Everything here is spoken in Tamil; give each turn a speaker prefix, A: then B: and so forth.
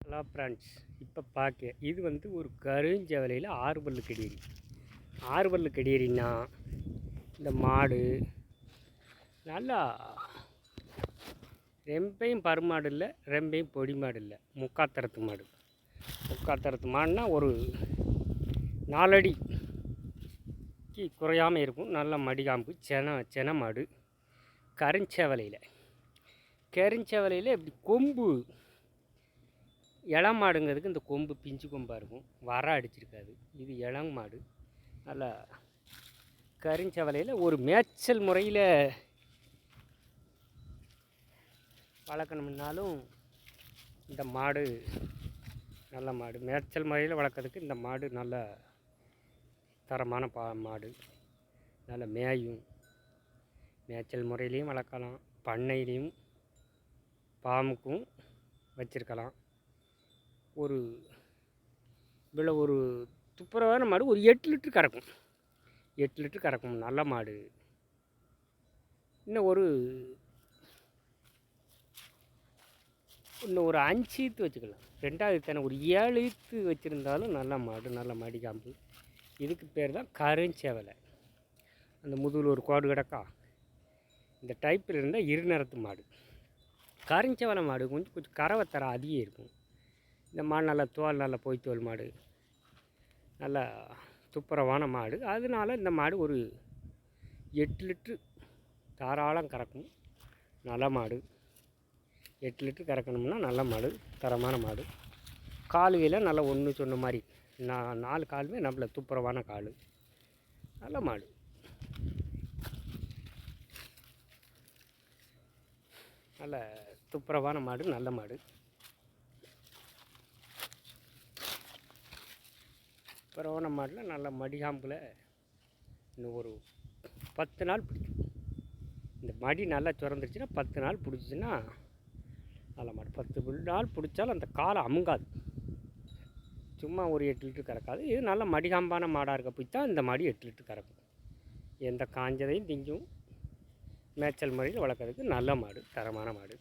A: ஹலோ ஃப்ரெண்ட்ஸ், இப்போ பார்க்க இது ஒரு கருஞ்சவலையில் 6 பல்லு கெடியேரி. 6 பல்லு கெடியேரின்னா இந்த மாடு நல்லா ரெம்பையும் பருமாடு இல்லை, ரெம்பையும் பொடி மாடு இல்லை, முக்காத்தரத்து மாடு. முக்காத்தரத்து மாடுனா ஒரு 4 அடிக்கு குறையாமல் இருக்கும். நல்ல மடிகாம்பு சென மாடு. கருஞ்சவலையில் இப்படி கொம்பு இளம் மாடுங்கிறதுக்கு இந்த கொம்பு பிஞ்சு கொம்பாக இருக்கும், வர அடிச்சிருக்காது. இது இளம் மாடு. நல்லா கருஞ்சவலையில் ஒரு மேய்ச்சல் முறையில் வளர்க்கணும்னாலும் இந்த மாடு நல்ல மாடு. மேய்ச்சல் முறையில் வளர்க்குறதுக்கு இந்த மாடு நல்ல தரமான மாடு. நல்ல மேயும். மேய்ச்சல் முறையிலையும் வளர்க்கலாம், பண்ணையிலையும் பாம்புக்கும் வச்சுருக்கலாம். ஒரு துப்புரவான மாடு ஒரு 8 லிட்டர் கறக்கும். 8 லிட்டர் கறக்கும். நல்ல மாடு. இன்னும் ஒரு 5 ஈத்து வச்சுக்கலாம். 2வது தானே, ஒரு 7 ஈத்து வச்சுருந்தாலும் நல்ல மாடு. நல்ல மடிகாம்பு. இதுக்கு பேர் தான் கருஞ்சவலை. அந்த முதுகில் ஒரு கோடு கிடக்கா, இந்த டைப்பில் இருந்தால் இருநிறத்து மாடு. கருஞ்சவலை மாடு கொஞ்சம் கறவை அதிகம் இருக்கும். இந்த மாடு நல்லா தோல், நல்லா பொய்த்தோல் மாடு, நல்லா துப்புரவான மாடு. அதனால இந்த மாடு ஒரு 8 லிட்ரு தாராளம் கறக்கும். நல்ல மாடு. 8 லிட்ரு கறக்கணும்னா நல்ல மாடு, தரமான மாடு. காலுகையில் நல்லா ஒன்று சொன்ன மாதிரி 4 காலுமே நல்ல துப்புரவான கால். நல்ல மாடு. நல்ல துப்புரவான மாடு, நல்ல மாடு. துப்புரவான மாடில் நல்ல மடிகாம்பில் இன்னும் ஒரு 10 நாள் பிடிக்கும். இந்த மடி நல்லா சுரந்துருச்சுன்னா 10 நாள் பிடிச்சிச்சின்னா நல்ல மாடு. 10 நாள் பிடிச்சாலும் அந்த காலை அமுங்காது. சும்மா ஒரு 8 லிட்டர் கறக்காது. இது நல்ல மடிகாம்பான மாடாக இருக்க போய் தான் இந்த மாடு 8 லிட்டர் கறக்கும். எந்த காஞ்சதையும் திங்கும். மேய்ச்சல் முறையில் வளர்க்குறதுக்கு நல்ல மாடு, தரமான மாடு.